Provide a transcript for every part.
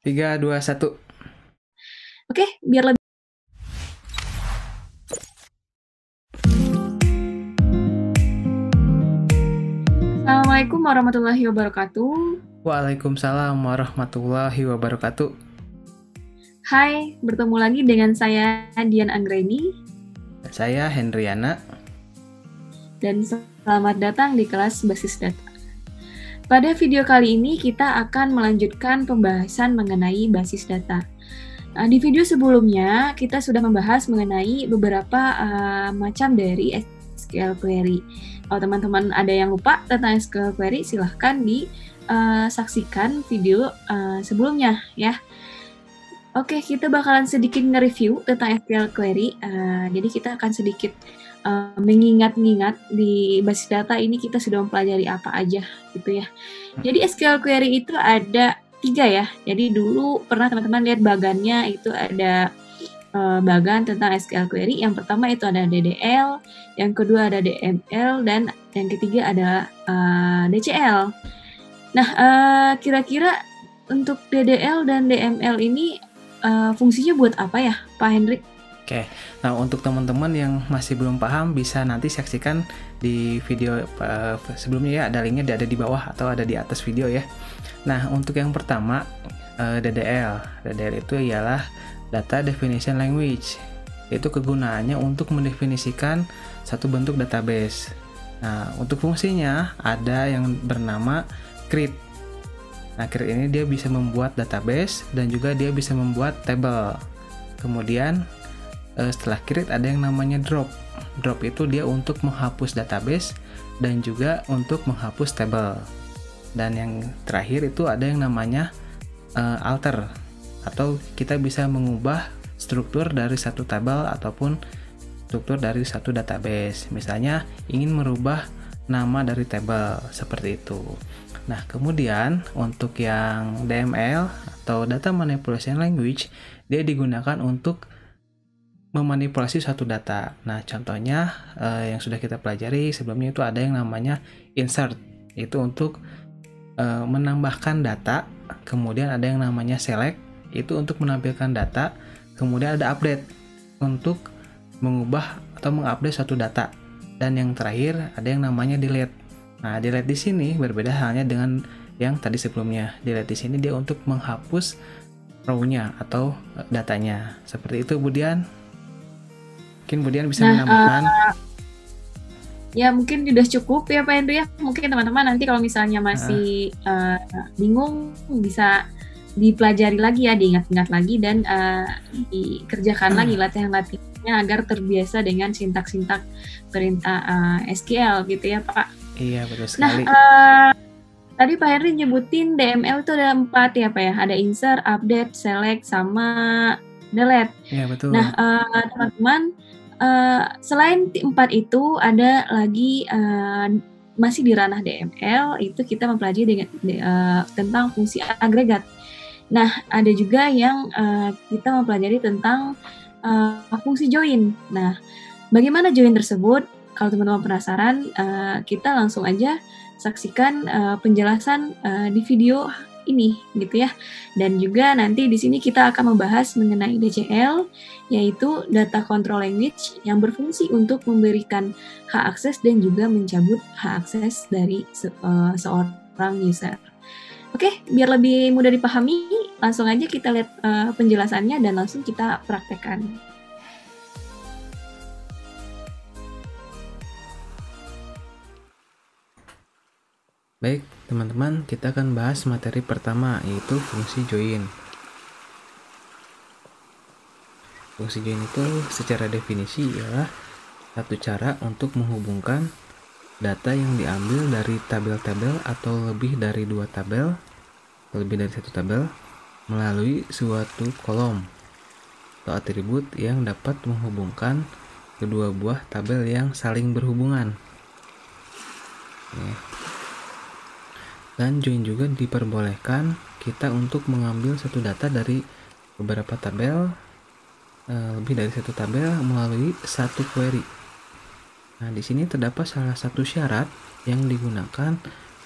Tiga, dua, satu. Oke, biar lebih. Assalamualaikum warahmatullahi wabarakatuh. Waalaikumsalam warahmatullahi wabarakatuh. Hai, bertemu lagi dengan saya Dian Anggreni. Saya Hendriana. Dan selamat datang di kelas Basis Data. Pada video kali ini kita akan melanjutkan pembahasan mengenai basis data. Di video sebelumnya kita sudah membahas mengenai beberapa macam dari SQL query. Kalau teman-teman ada yang lupa tentang SQL query, silahkan disaksikan video sebelumnya ya. Oke, kita bakalan sedikit nge-review tentang SQL query. Jadi kita akan sedikit mengingat-ingat di basis data ini kita sudah mempelajari apa aja gitu ya. Jadi SQL query itu ada 3 ya. Jadi dulu pernah teman-teman lihat bagannya itu ada bagan tentang SQL query. Yang pertama itu ada DDL, yang kedua ada DML, dan yang ketiga ada DCL. Nah, kira-kira untuk DDL dan DML ini fungsinya buat apa ya, Pak Hendrik? Oke, nah untuk teman-teman yang masih belum paham bisa nanti saksikan di video sebelumnya ya, ada linknya ada di bawah atau ada di atas video ya. Nah untuk yang pertama DDL itu ialah Data Definition Language, itu kegunaannya untuk mendefinisikan satu bentuk database. Nah untuk fungsinya ada yang bernama create. Nah create ini dia bisa membuat database dan juga dia bisa membuat table. Kemudian setelah create ada yang namanya drop. Drop itu dia untuk menghapus database dan juga untuk menghapus table. Dan yang terakhir itu ada yang namanya alter, atau kita bisa mengubah struktur dari satu tabel ataupun struktur dari satu database. Misalnya ingin merubah nama dari table seperti itu. Nah kemudian untuk yang DML atau Data Manipulation Language, dia digunakan untuk memanipulasi suatu data. Nah, contohnya yang sudah kita pelajari sebelumnya itu ada yang namanya insert. Itu untuk menambahkan data. Kemudian ada yang namanya select. Itu untuk menampilkan data. Kemudian ada update untuk mengubah atau mengupdate suatu data. Dan yang terakhir ada yang namanya delete. Nah, delete di sini berbeda halnya dengan yang tadi sebelumnya. Delete di sini dia untuk menghapus row-nya atau datanya. Seperti itu, Budian. Mungkin Budian bisa menambahkan. Ya mungkin sudah cukup ya Pak Hendri ya. Mungkin teman-teman nanti kalau misalnya masih bingung bisa dipelajari lagi ya, diingat-ingat lagi dan dikerjakan lagi latihan-latihannya agar terbiasa dengan sintak-sintak perintah SQL gitu ya Pak. Iya betul sekali. Nah tadi Pak Hendri nyebutin DML itu ada 4 ya Pak ya. Ada insert, update, select, sama delete. Iya betul. Nah teman-teman, selain 4 itu ada lagi masih di ranah DML, itu kita mempelajari dengan tentang fungsi agregat. Nah ada juga yang kita mempelajari tentang fungsi join. Nah bagaimana join tersebut? Kalau teman-teman penasaran, kita langsung aja saksikan penjelasan di video ini gitu ya. Dan juga nanti di sini kita akan membahas mengenai DCL, yaitu Data Control Language yang berfungsi untuk memberikan hak akses dan juga mencabut hak akses dari seorang user. Oke, biar lebih mudah dipahami, langsung aja kita lihat penjelasannya dan langsung kita praktekkan. Baik, teman-teman, kita akan bahas materi pertama, yaitu fungsi join. Fungsi join itu secara definisi ialah satu cara untuk menghubungkan data yang diambil dari tabel-tabel atau lebih dari 2 tabel, lebih dari 1 tabel, melalui suatu kolom atau atribut yang dapat menghubungkan kedua buah tabel yang saling berhubungan. Dan join juga diperbolehkan kita untuk mengambil satu data dari beberapa tabel, lebih dari 1 tabel melalui satu query. Nah, di sini terdapat salah satu syarat yang digunakan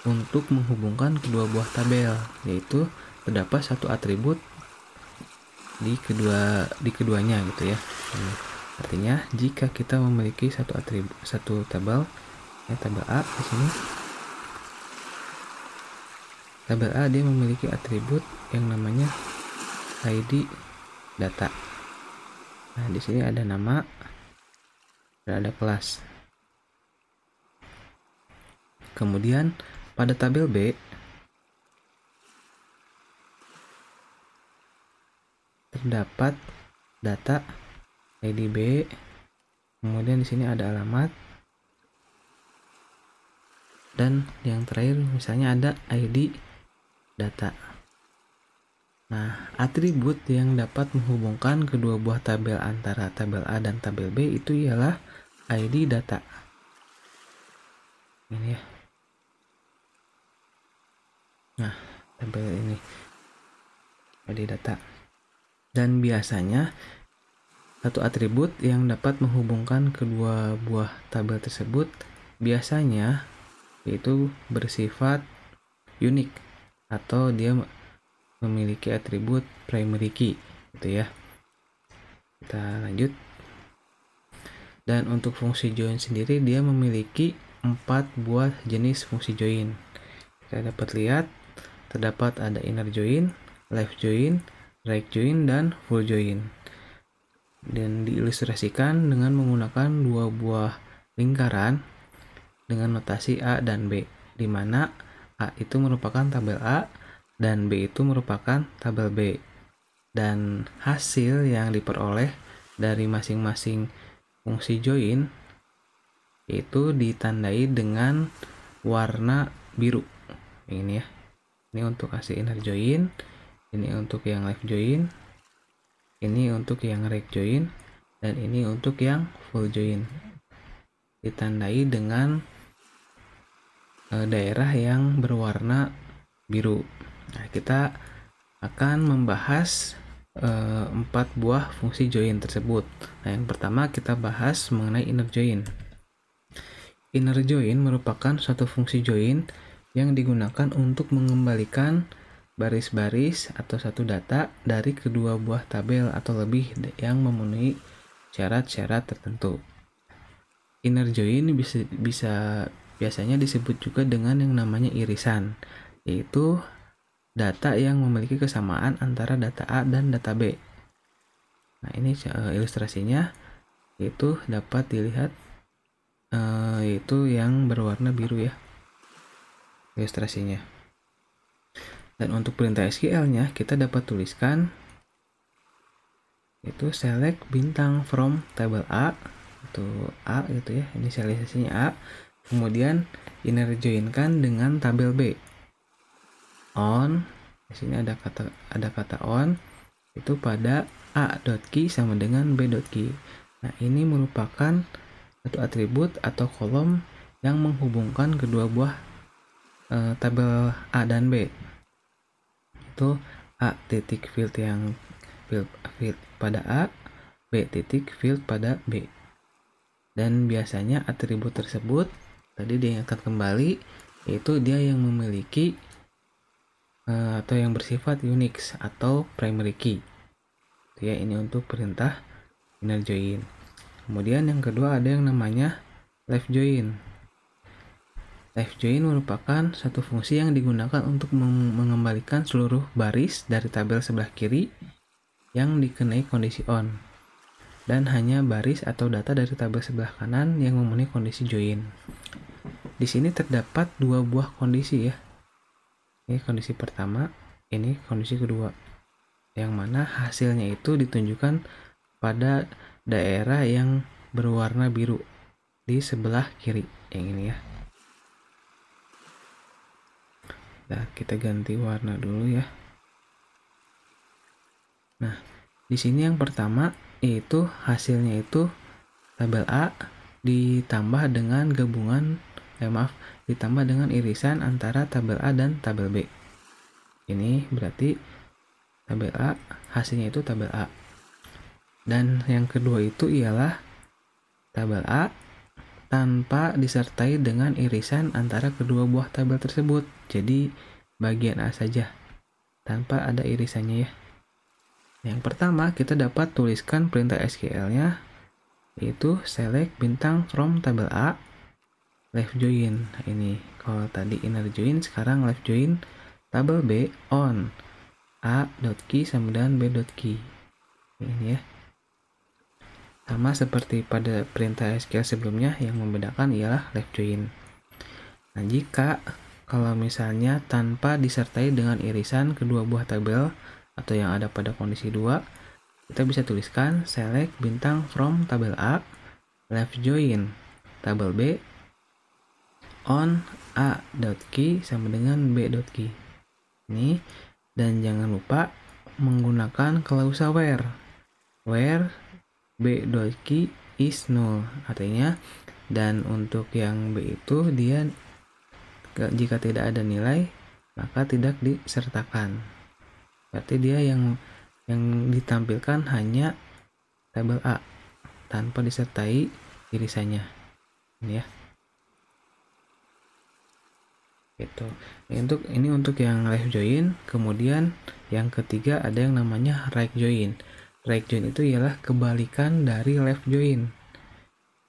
untuk menghubungkan kedua buah tabel, yaitu terdapat satu atribut di keduanya gitu ya. Artinya jika kita memiliki satu tabel, tabel A di sini. Tabel A dia memiliki atribut yang namanya ID data. Nah, di sini ada nama dan ada kelas. Kemudian pada tabel B terdapat data ID B, kemudian di sini ada alamat, dan yang terakhir misalnya ada ID data. Nah, atribut yang dapat menghubungkan kedua buah tabel antara tabel A dan tabel B itu ialah ID data. Ini ya. Nah, tabel ini ID data. Dan biasanya satu atribut yang dapat menghubungkan kedua buah tabel tersebut biasanya itu bersifat unik atau dia memiliki atribut primary key gitu ya. Kita lanjut. Dan untuk fungsi join sendiri dia memiliki 4 buah jenis fungsi join. Kita dapat lihat terdapat ada inner join, left join, right join, dan full join. Dan diilustrasikan dengan menggunakan 2 buah lingkaran dengan notasi A dan B, di mana A itu merupakan tabel A dan B itu merupakan tabel B. Dan hasil yang diperoleh dari masing-masing fungsi join itu ditandai dengan warna biru. Ini ya. Ini untuk hasil inner join, ini untuk yang left join, ini untuk yang right join, dan ini untuk yang full join. Ditandai dengan daerah yang berwarna biru. Nah, kita akan membahas 4 buah fungsi join tersebut. Nah, yang pertama kita bahas mengenai inner join. Inner join merupakan suatu fungsi join yang digunakan untuk mengembalikan baris-baris atau satu data dari kedua buah tabel atau lebih yang memenuhi syarat-syarat tertentu. Inner join bisa biasanya disebut juga dengan yang namanya irisan, yaitu data yang memiliki kesamaan antara data A dan data B. Nah, ini ilustrasinya, yaitu dapat dilihat yaitu yang berwarna biru ya ilustrasinya. Dan untuk perintah SQL-nya kita dapat tuliskan itu select bintang from table A, itu A gitu ya, inisialisasinya A, kemudian inner join-kan dengan tabel B. On, di sini ada kata on, itu pada A.key sama dengan B.key. Nah, ini merupakan satu atribut atau kolom yang menghubungkan kedua buah tabel A dan B. Itu A titik field yang field pada A, B titik field pada B. Dan biasanya atribut tersebut tadi diingatkan kembali, yaitu dia yang memiliki atau yang bersifat Unix atau primary key. Ya, ini untuk perintah inner join. Kemudian yang kedua ada yang namanya left join. Left join merupakan satu fungsi yang digunakan untuk mengembalikan seluruh baris dari tabel sebelah kiri yang dikenai kondisi on, dan hanya baris atau data dari tabel sebelah kanan yang memenuhi kondisi join. Di sini terdapat 2 buah kondisi ya. Ini kondisi pertama, ini kondisi kedua, yang mana hasilnya itu ditunjukkan pada daerah yang berwarna biru di sebelah kiri, yang ini ya. Nah, kita ganti warna dulu ya. Nah, di sini yang pertama yaitu hasilnya itu tabel A ditambah dengan ditambah dengan irisan antara tabel A dan tabel B. Ini berarti tabel A, hasilnya itu tabel A. Dan yang kedua itu ialah tabel A tanpa disertai dengan irisan antara kedua buah tabel tersebut. Jadi bagian A saja. tanpa ada irisannya ya. Yang pertama, kita dapat tuliskan perintah SQL-nya, yaitu select bintang from tabel A, left join. Nah, ini kalau tadi inner join, sekarang left join tabel B on A.key sama dengan B.key. Ini ya. Sama seperti pada perintah SQL sebelumnya, yang membedakan ialah left join. Nah, jika kalau misalnya tanpa disertai dengan irisan kedua buah tabel atau yang ada pada kondisi 2, kita bisa tuliskan select bintang from tabel A, left join tabel B on A.key sama dengan B.key. Ini, dan jangan lupa menggunakan klausa where B.key is null, artinya dan untuk yang B itu dia jika tidak ada nilai maka tidak disertakan, berarti dia yang ditampilkan hanya tabel A tanpa disertai irisannya. Ini ya, gitu. Ini untuk yang left join. Kemudian yang ketiga ada yang namanya right join. Right join itu ialah kebalikan dari left join.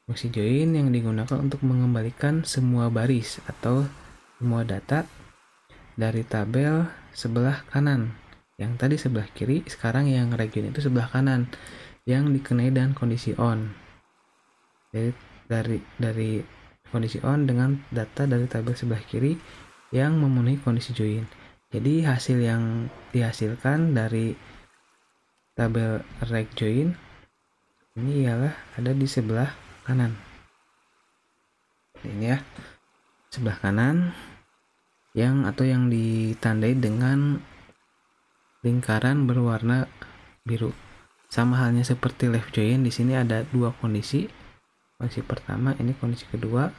Fungsi join yang digunakan untuk mengembalikan semua baris atau semua data dari tabel sebelah kanan. Yang tadi sebelah kiri, sekarang yang right join itu sebelah kanan yang dikenai dengan kondisi on. Jadi dari kondisi on dengan data dari tabel sebelah kiri yang memenuhi kondisi join. Jadi hasil yang dihasilkan dari tabel right join ini ialah ada di sebelah kanan. Ini ya, sebelah kanan yang ditandai dengan lingkaran berwarna biru. Sama halnya seperti left join, di sini ada dua kondisi. Kondisi pertama, ini kondisi kedua,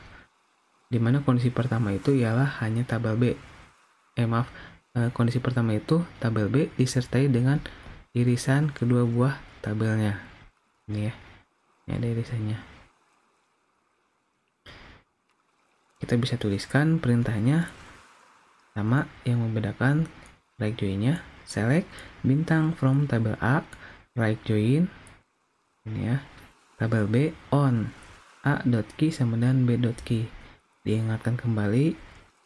di mana kondisi pertama itu ialah hanya tabel B. Kondisi pertama itu tabel B disertai dengan irisan kedua buah tabelnya. Ini ya, ini ada irisannya. Kita bisa tuliskan perintahnya sama, yang membedakan right join-nya select bintang from tabel A, right join ini ya, tabel B on A.key sama dengan B.key. Diingatkan kembali,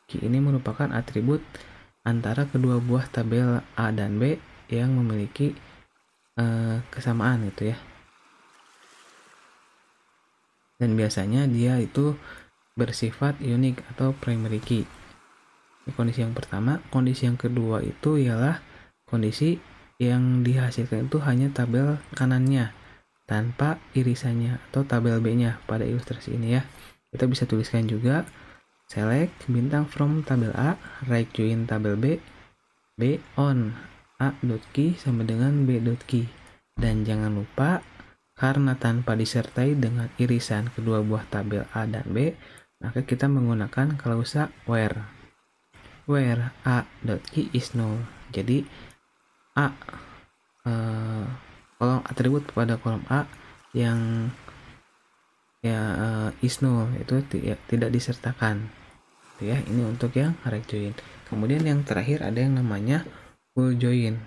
key ini merupakan atribut antara kedua buah tabel A dan B yang memiliki kesamaan gitu ya. Dan biasanya dia itu bersifat unik atau primary key. Ini kondisi yang pertama. Kondisi yang kedua itu ialah kondisi yang dihasilkan itu hanya tabel kanannya tanpa irisannya atau tabel B-nya pada ilustrasi ini ya. Kita bisa tuliskan juga select bintang from tabel A, right join tabel B, B on A.key sama dengan B.key. Dan jangan lupa, karena tanpa disertai dengan irisan kedua buah tabel A dan B, maka kita menggunakan klausa where A.key is null. Jadi A, kolom atribut pada kolom A yang is null itu tidak disertakan. Ya, ini untuk yang right join. Kemudian yang terakhir ada yang namanya full join,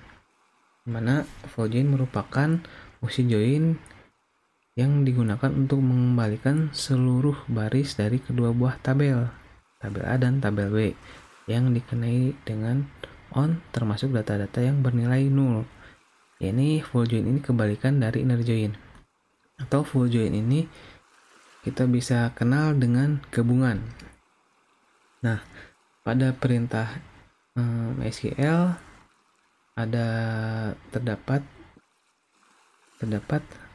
mana full join merupakan fungsi join yang digunakan untuk mengembalikan seluruh baris dari kedua buah tabel A dan tabel B yang dikenai dengan on, termasuk data-data yang bernilai null. Ini full join ini kebalikan dari inner join. Atau full join ini kita bisa kenal dengan gabungan. Nah, pada perintah SQL terdapat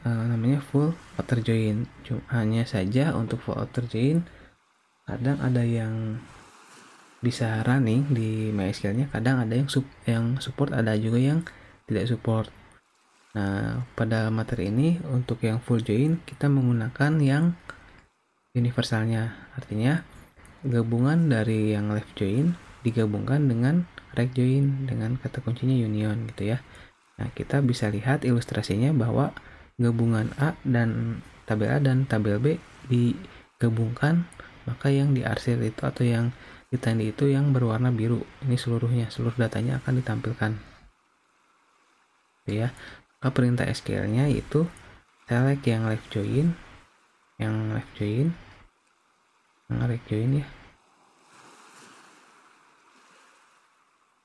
namanya full outer join. Hanya saja untuk full outer join kadang ada yang bisa running di MySQL-nya, kadang ada yang support, ada juga yang tidak support. Nah, pada materi ini untuk yang full join kita menggunakan yang universalnya, artinya gabungan dari yang left join digabungkan dengan right join dengan kata kuncinya union gitu ya. Nah, kita bisa lihat ilustrasinya bahwa gabungan A dan tabel A dan tabel B digabungkan, maka yang diarsir itu atau yang ditandai itu yang berwarna biru. Ini seluruhnya, seluruh datanya akan ditampilkan. Ya, maka perintah SQL-nya itu select yang left join, yang left join ya.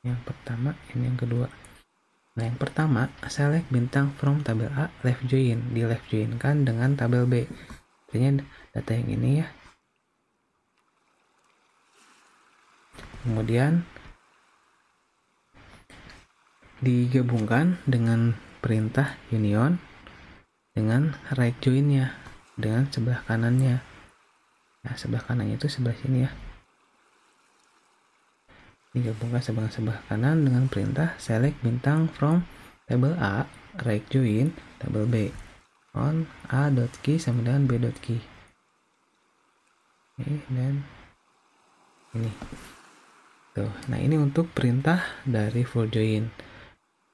Yang pertama, ini yang kedua. Nah, yang pertama, select bintang from tabel A, left join, di left join kan dengan tabel B. Artinya data yang ini ya. Kemudian digabungkan dengan perintah union dengan right join-nya, dengan sebelah kanannya. Nah, sebelah kanannya itu sebelah sini ya. Digabungkan sebelah kanan dengan perintah select bintang from table A, right join table B on A.key sama dengan B.key. Oke, dan ini tuh. Nah, ini untuk perintah dari full join.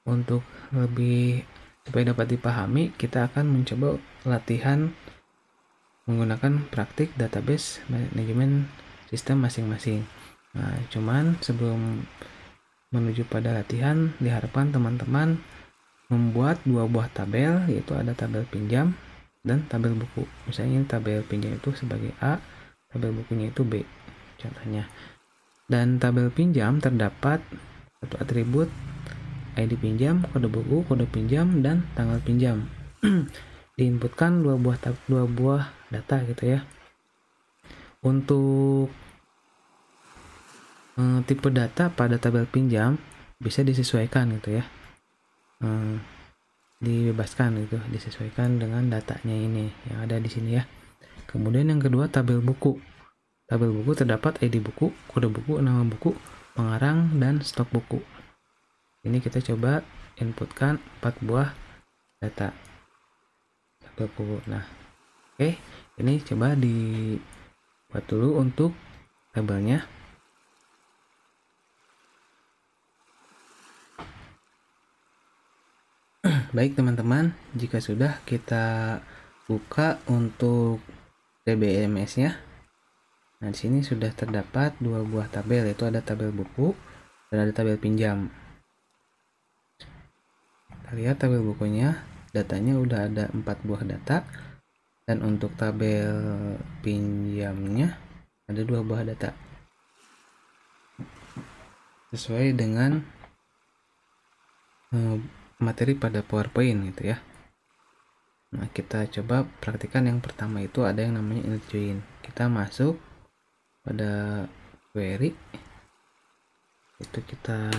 Untuk lebih supaya dapat dipahami, kita akan mencoba latihan menggunakan praktik database manajemen sistem masing-masing. Nah, cuman sebelum menuju pada latihan, diharapkan teman-teman membuat dua buah tabel, yaitu ada tabel pinjam dan tabel buku. Misalnya tabel pinjam itu sebagai A, tabel bukunya itu B, contohnya. Dan tabel pinjam terdapat satu atribut ID pinjam, kode buku, kode pinjam, dan tanggal pinjam. Diinputkan dua buah data gitu ya. Untuk tipe data pada tabel pinjam bisa disesuaikan gitu ya. Dibebaskan gitu, disesuaikan dengan datanya ini yang ada di sini ya. Kemudian yang kedua, tabel buku. Tabel buku terdapat ID buku, kode buku, nama buku, pengarang, dan stok buku. Ini kita coba inputkan 4 buah data tabel buku. Nah, oke, ini coba dibuat dulu untuk tabelnya. Baik teman-teman, jika sudah, kita buka untuk DBMS-nya. Nah, di sini sudah terdapat dua buah tabel, yaitu ada tabel buku dan ada tabel pinjam. Kita lihat tabel bukunya, datanya udah ada 4 buah data, dan untuk tabel pinjamnya ada 2 buah data sesuai dengan materi pada PowerPoint gitu ya. Nah, kita coba praktikan. Yang pertama itu ada yang namanya inner join. Kita masuk pada query, itu kita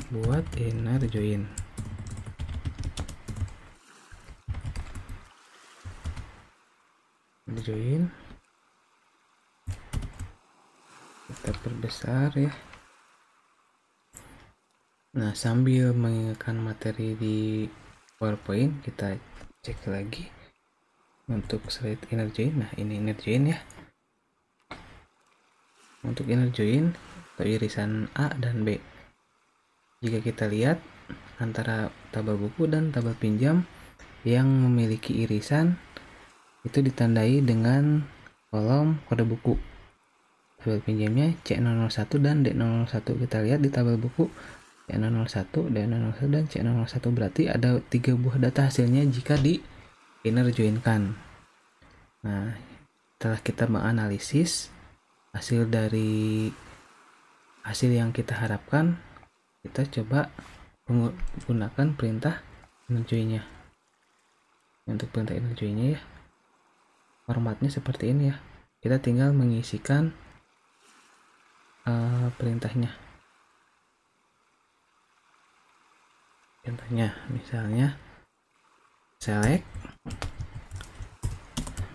buat inner join. Inner join kita perbesar ya. Nah, sambil mengingatkan materi di PowerPoint, kita cek lagi untuk slide inner join. Nah, ini inner join ya. Untuk inner join atau irisan A dan B, jika kita lihat antara tabel buku dan tabel pinjam yang memiliki irisan itu ditandai dengan kolom kode buku. Tabel pinjamnya C001 dan D001. Kita lihat di tabel buku C001, D001, dan C001, berarti ada 3 buah data hasilnya jika di inner join-kan. Nah, setelah kita menganalisis hasil yang kita harapkan, kita coba menggunakan perintah inner join-nya. Untuk perintah inner join-nya ya, formatnya seperti ini ya. Kita tinggal mengisikan perintahnya. Contohnya misalnya select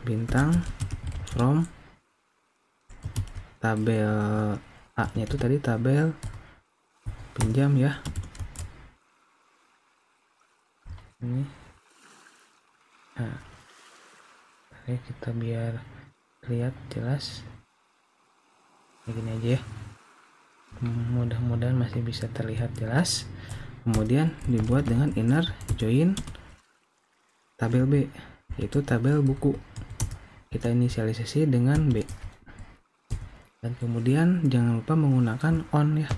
bintang from tabel A-nya itu tadi tabel pinjam ya. Ini. Nah, kita biar lihat jelas. Begini aja ya. Mudah-mudahan masih bisa terlihat jelas. Kemudian dibuat dengan inner join tabel B, yaitu tabel buku. Kita inisialisasi dengan B. Dan kemudian jangan lupa menggunakan on ya.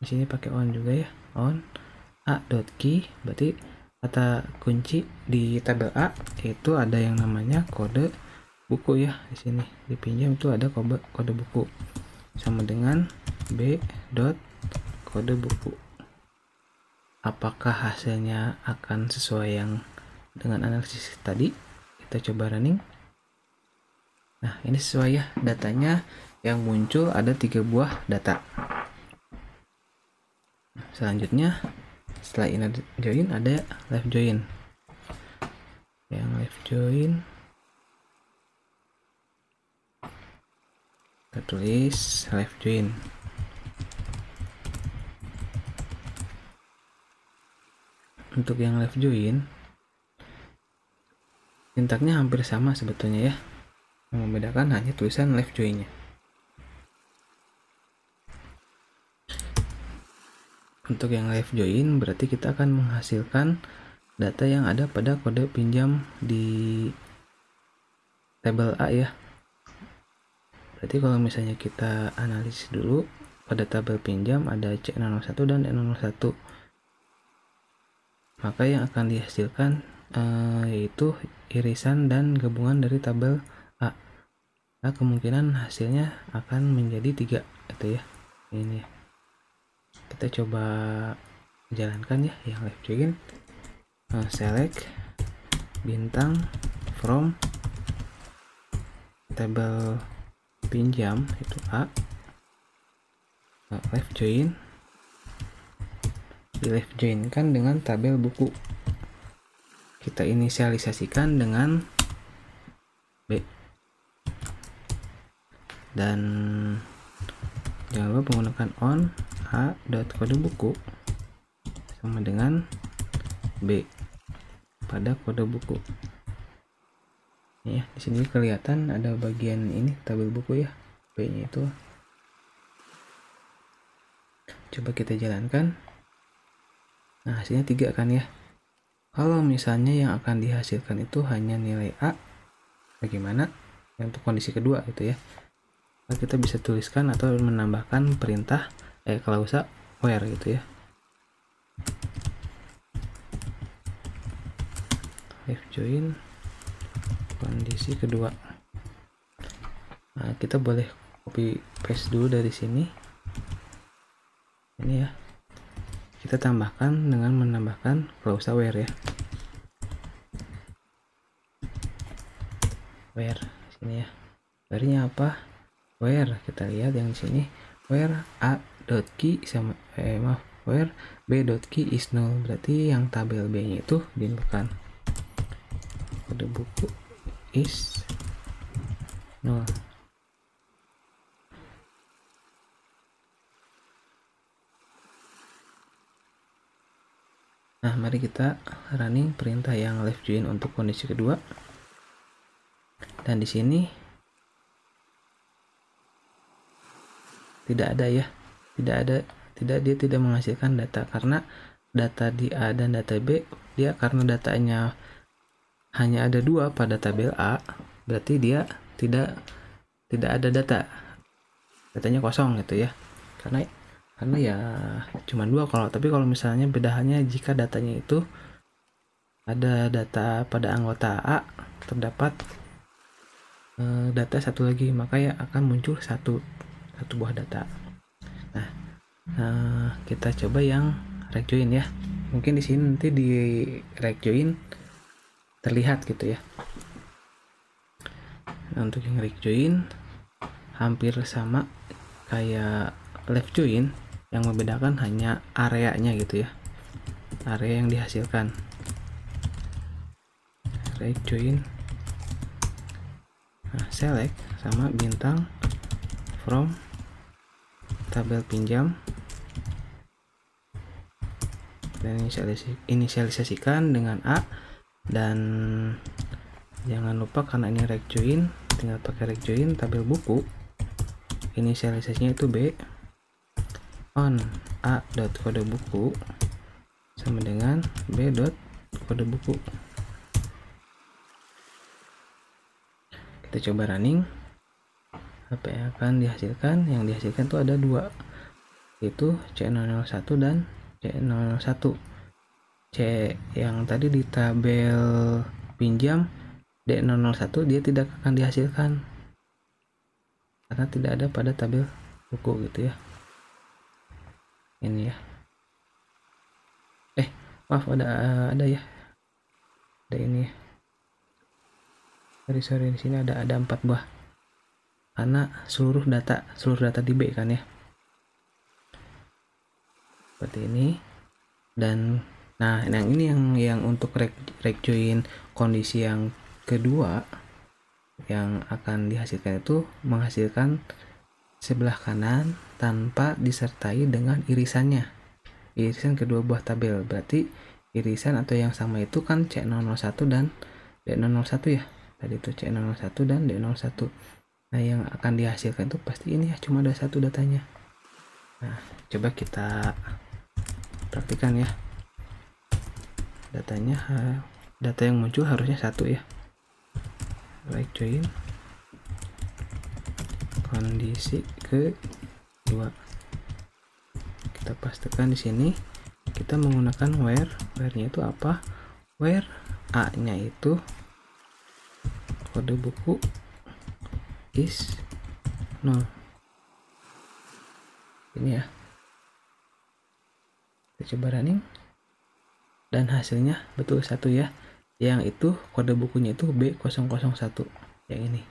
Di sini pakai on juga ya. On a.key, berarti kata kunci di tabel A itu ada yang namanya kode buku ya. Di sini dipinjam itu ada kode buku sama dengan b. kode buku. Apakah hasilnya akan sesuai yang dengan analisis tadi? Kita coba running. Nah, ini sesuai ya, datanya yang muncul ada 3 buah data. Selanjutnya setelah inner join ada left join. Yang left join kita tulis left join. Untuk yang left join sintaknya hampir sama sebetulnya ya. Yang membedakan hanya tulisan left join-nya. Untuk yang left join berarti kita akan menghasilkan data yang ada pada kode pinjam di tabel A ya. Berarti kalau misalnya kita analisis dulu, pada tabel pinjam ada C001 dan N01. Maka yang akan dihasilkan yaitu irisan dan gabungan dari tabel A. Nah, kemungkinan hasilnya akan menjadi 3 gitu ya. Ini ya. Kita coba jalankan ya yang left join. Select bintang from tabel pinjam itu A. Left join, di left join kan dengan tabel buku. Kita inisialisasikan dengan B. Dan jangan lupa menggunakan on a.kode buku sama dengan B pada kode buku. Ini ya, di sini kelihatan ada bagian ini tabel buku ya, B-nya itu. Coba kita jalankan. Nah, hasilnya 3 kan ya. Kalau misalnya yang akan dihasilkan itu hanya nilai A, bagaimana? Untuk kondisi kedua gitu ya. Nah, kita bisa tuliskan atau menambahkan perintah klausa where gitu ya. Left join kondisi kedua. Nah, kita boleh copy paste dulu dari sini. Ini ya. Kita tambahkan dengan menambahkan klausa where ya. Where sini ya. Where-nya apa? Where kita lihat yang di sini. Where a.key sama where b.key is null, berarti yang tabel B-nya itu dinulkan. Kode buku is null. Nah, mari kita running perintah yang left join untuk kondisi kedua. Dan di sini tidak ada ya. Dia tidak menghasilkan data karena data di A dan data B, dia karena datanya hanya ada 2 pada tabel A, berarti dia tidak ada datanya kosong gitu ya. Karena ya cuma 2. Tapi kalau misalnya bedaannya jika datanya itu ada data pada anggota A, terdapat data satu lagi, maka ya akan muncul satu buah data. Nah, kita coba yang rect join ya. Mungkin di sini nanti di rect join terlihat gitu ya. Nah, untuk yang rect join hampir sama kayak left join, yang membedakan hanya areanya gitu ya, area yang dihasilkan. Rect join, nah, select sama bintang from tabel pinjam dan inisialisasikan dengan A. Dan jangan lupa karena ini rect join, tinggal pakai rect join tabel buku, inisialisasinya itu B. On a.kode buku sama dengan b.kode buku. Kita coba running. apa yang akan dihasilkan. Yang dihasilkan itu ada dua, yaitu C001 dan C001. C yang tadi di tabel pinjam D001 dia tidak akan dihasilkan karena tidak ada pada tabel buku gitu ya. Ini ya, maaf, ada ya, ada ini ya. Sorry, di sini ada 4 buah karena seluruh data di B kan ya, seperti ini. Dan nah, yang ini yang untuk rect join kondisi yang kedua yang akan dihasilkan itu menghasilkan sebelah kanan tanpa disertai dengan irisan kedua buah tabel. Berarti irisan atau yang sama itu kan C001 dan D001 ya. Tadi itu C001 dan D01. Nah, yang akan dihasilkan itu pasti ini ya, cuma ada satu datanya. Nah, coba kita praktikan ya. Data yang muncul harusnya satu ya. Right join kondisi kedua. Kita pastikan di sini kita menggunakan where-nya itu apa? Where A-nya itu kode buku is 0. Ini ya. Kita coba running dan hasilnya betul satu ya. Yang itu kode bukunya itu B001 yang ini.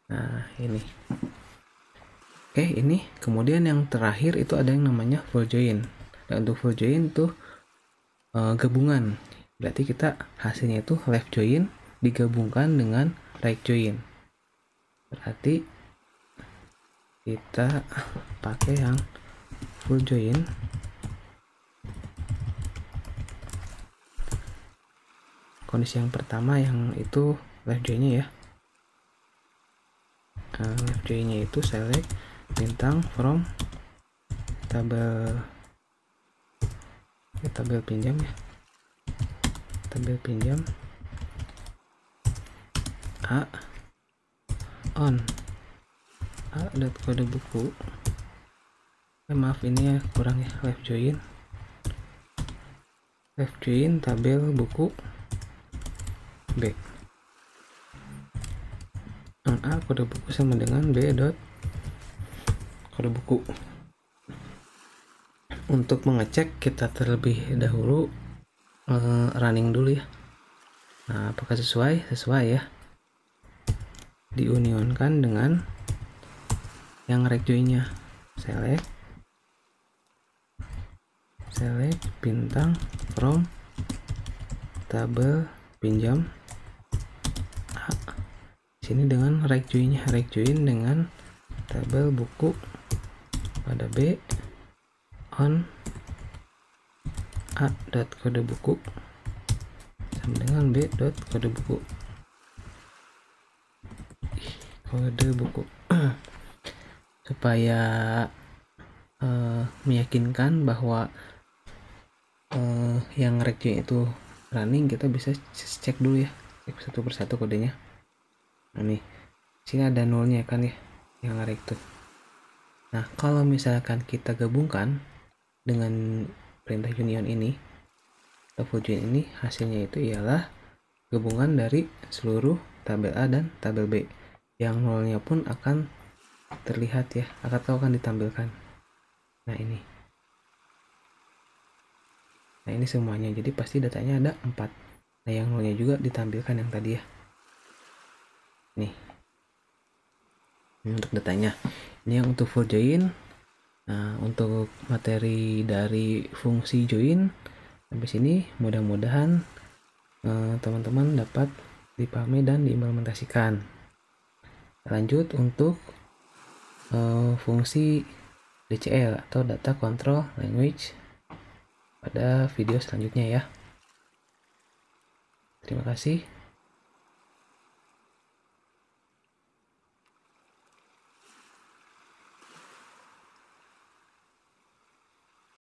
Nah, ini. Oke, ini kemudian yang terakhir itu ada yang namanya full join. Dan untuk full join itu gabungan. Berarti kita hasilnya itu left join digabungkan dengan right join. Berarti kita pakai yang full join. Kondisi yang pertama yang itu left join-nya ya. Left join-nya itu select bintang from tabel pinjam ya. Tabel pinjam A on A.kode buku. Maaf, ini ya kurang ya, left join tabel buku B. A kode buku sama dengan B dot kode buku. Untuk mengecek kita terlebih dahulu running dulu ya. Nah, apakah sesuai ya. Diunionkan dengan yang rect join-nya. Select bintang from tabel pinjam A. Sini dengan rect join dengan tabel buku pada B on A dot kode buku sama dengan B dot kode buku supaya meyakinkan bahwa yang rect join itu running, kita bisa cek dulu ya, cek satu persatu kodenya. Nah, nih sini ada nolnya kan ya, yang rect tuh. Nah, kalau misalkan kita gabungkan dengan perintah union ini atau full join ini, hasilnya itu ialah gabungan dari seluruh tabel A dan tabel B. Yang nolnya pun akan terlihat ya, atau akan ditampilkan. Nah, ini semuanya, jadi pasti datanya ada 4. Nah, yang nolnya juga ditampilkan yang tadi ya. Nih, ini untuk datanya. Ini yang untuk full join. Nah, untuk materi dari fungsi join sampai sini mudah-mudahan teman-teman dapat dipahami dan diimplementasikan. Lanjut untuk fungsi DCL atau Data Control Language pada video selanjutnya ya. Terima kasih.